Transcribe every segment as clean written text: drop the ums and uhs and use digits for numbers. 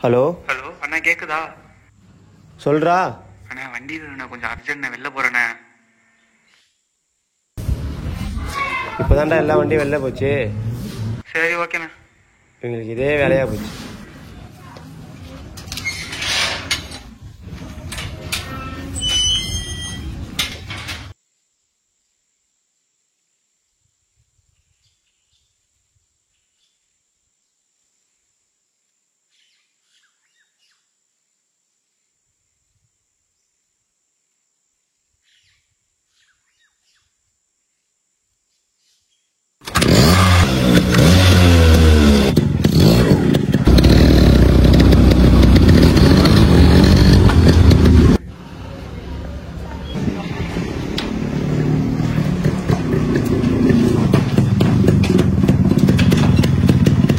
Hello hello அண்ணா கேக்குதா? சொல்றா. அண்ணா வண்டி வேணுண்ணா, கொஞ்சம் அர்ஜென்ட், வெளில போறேண்ணே. இப்போதான்டா எல்லா வண்டியும் வெளில போச்சு. சரி ஓகேண்ணா. இவங்களுக்கு இதே வேலையா போச்சு.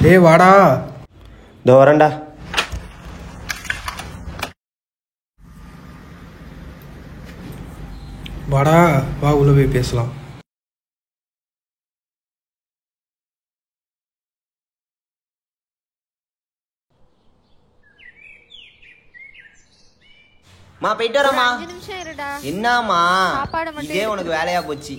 டேய் வாடா. இதோ வரேன்டா. வாடா வா, உள்ள போய் பேசலாம். மா போயிட்டு வரமா. 5 நிமிஷம் இருடா. என்னம்மா சாப்பாடு மட்டும் இதே உனக்கு வேலையா போச்சு.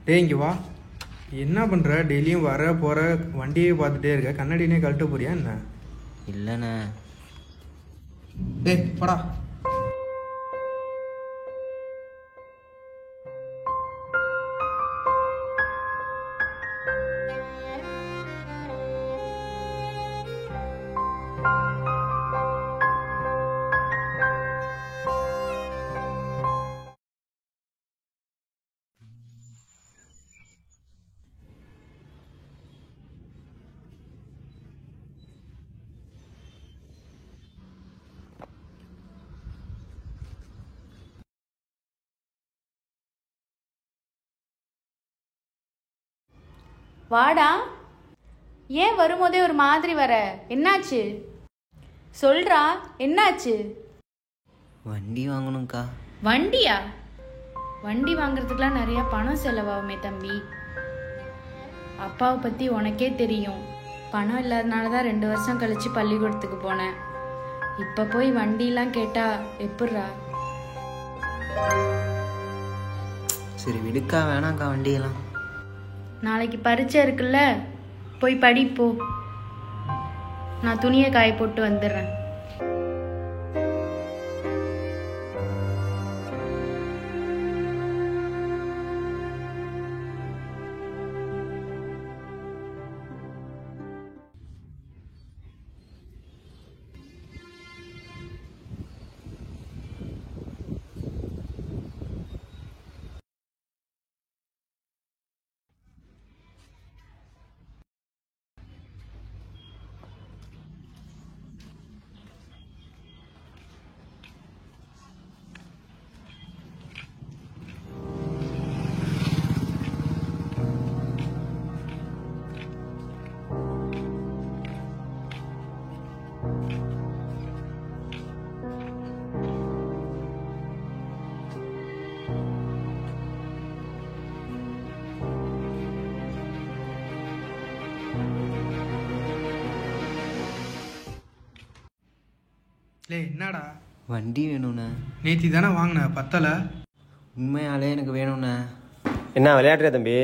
டேய் இங்கே வா. என்ன பண்ணுற? டெய்லியும் வர போகிற வண்டியே பார்த்துட்டே இருக்க, கண்ணாடினே கழட்ட போறியா என்ன? இல்லைண்ணே. டேய் போடா. வாடா. ஏன் வரும்போதே ஒரு மாதிரி வர? என்னாச்சு சொல்றா, என்னாச்சு? வண்டி வாங்கணும்க்கா. வண்டியா? வண்டி வாங்குறதுக்கெலாம் நிறைய பணம் செலவாகுமே தம்பி. அப்பாவை பற்றி உனக்கே தெரியும். பணம் இல்லாதனால தான் 2 வருஷம் கழிச்சு பள்ளிக்கூடத்துக்கு போனேன். இப்போ போய் வண்டிலாம் கேட்டா எப்பட்றா? சரி விடுக்கா, வேணாங்க்கா வண்டியெல்லாம். நாளைக்கு பரீட்சை இருக்குல்ல, போய் படிப்போ. நான் துணியை காய போட்டு வந்துடுறேன். டேய் என்னடா? வண்டி வேணுண்ணே. நேத்தி தானே வாங்கின, பத்தலை. உண்மையாலே எனக்கு வேணுண்ணே. என்ன விளையாடுறியா தம்பி?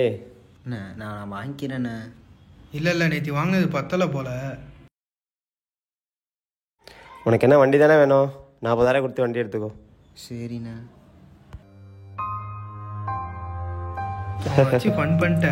அண்ணே நான் வாங்கிக்கிறேண்ணே. இல்லை இல்லை, நேத்தி வாங்கினது பத்தலை போல. உனக்கு என்ன வண்டி தானே வேணும்? 40,000 கொடுத்து வண்டி எடுத்துக்கோ. சரிண்ணே. வச்சு ஃபன் பண்ணிட்ட.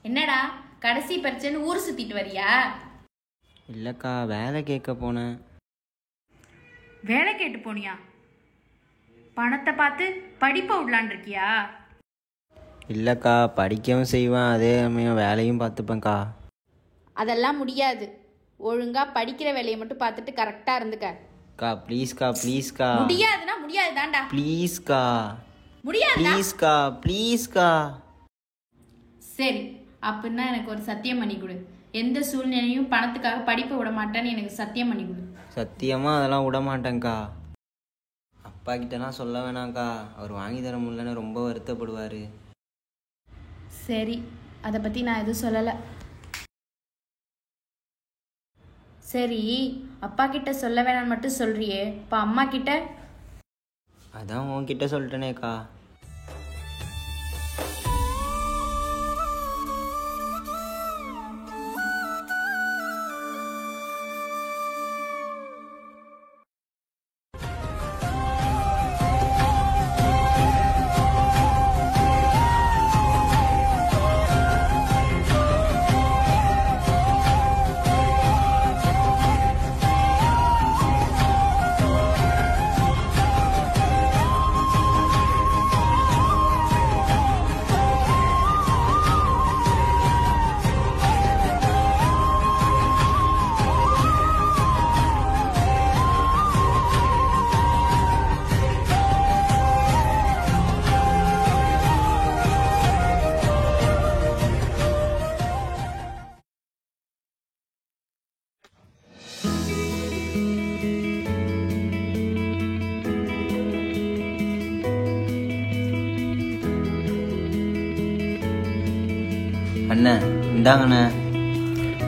என்னடா கடைசி பரீட்சைன்னு ஊர் சுத்திட்டு வரியா? இல்லைக்கா, வேலை கேட்க போனேன். வேலை கேட்டு போனியா? பணத்தை பார்த்து படிப்பை விடலான் இருக்கியா? இல்லைக்கா, படிக்கவும் செய்வேன், அதே சமயம் வேலையும் பார்த்துப்பேன்க்கா. அதெல்லாம் முடியாது. ஒழுங்கா படிக்கிற வேலையை மட்டும் பார்த்துட்டு கரெக்டா இருந்துக்க. அக்கா ப்ளீஸ்க்கா, ப்ளீஸ்க்கா. முடியாதுன்னா முடியாதுதான்டா. ப்ளீஸ்க்கா, முடியாதுடா. ப்ளீஸ்க்கா, ப்ளீஸ்க்கா. சரி, அப்படின்னா எனக்கு ஒரு சத்தியம் பண்ணி கொடு. எந்த சூழ்நிலையும் பணத்துக்காக படிப்பை விட மாட்டேன்னு எனக்கு சத்தியம் பண்ணி கொடு. சத்தியமாக அதெல்லாம் விட மாட்டேங்க்கா. அப்பா கிட்டலாம் சொல்ல வேணாங்க்கா, அவர் வாங்கி தர முடியலன்னு ரொம்ப வருத்தப்படுவார். சரி, அதை பற்றி நான் எதுவும் சொல்லலை. சரி, அப்பா கிட்ட சொல்ல வேணான்னு மட்டும் சொல்றியே, இப்போ அம்மா கிட்ட? அதான் உன்கிட்ட சொல்லிட்டேனேக்கா. அண்ணே இந்தாங்கண்ணே.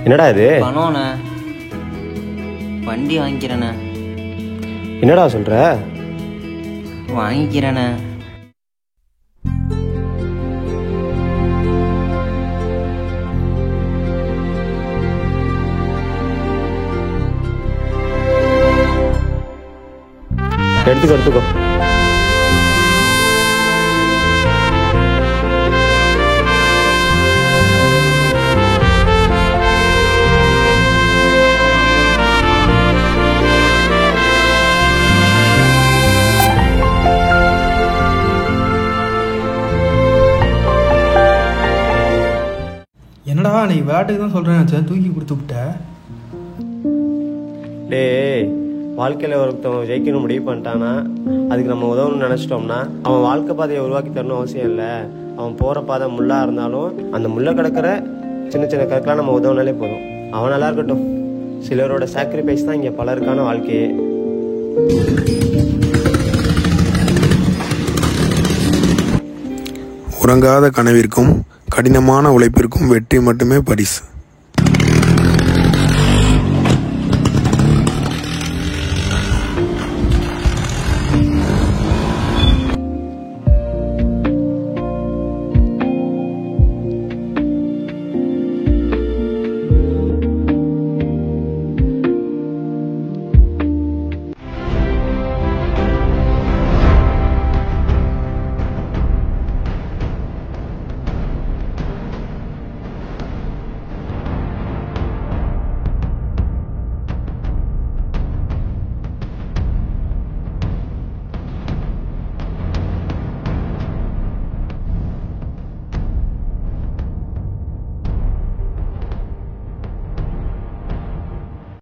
என்னடா இது? பணம்ண்ணே, வண்டி வாங்கிக்கிறேண்ணே. என்னடா சொல்ற? வாங்கிக்கிறேண்ணே. எடுத்துக்கோ. என்னடா நீ விளையாட்டுக்கு தான் சொல்கிறேன், தூக்கி கொடுத்து விட்ட. டேய், வாழ்க்கையில் ஒருத்தவங்க ஜெயிக்கணும் முடிவு பண்ணிட்டானா அதுக்கு நம்ம உதவணும்னு நினச்சிட்டோம்னா அவன் வாழ்க்கை பாதையை உருவாக்கி தரணும் அவசியம் இல்லை. அவன் போகிற பாதை முள்ளாக இருந்தாலும் அந்த முள்ளை கிடக்கிற சின்ன சின்ன கற்கெலாம் நம்ம உதவுனாலே போதும். அவன் நல்லா இருக்கட்டும். சிலரோட சாக்ரிஃபைஸ் தான் இங்கே பலருக்கான வாழ்க்கையே. உறங்காத கனவிற்கும் கடினமான உழைப்பிற்கும் வெற்றி மட்டுமே பரிசு.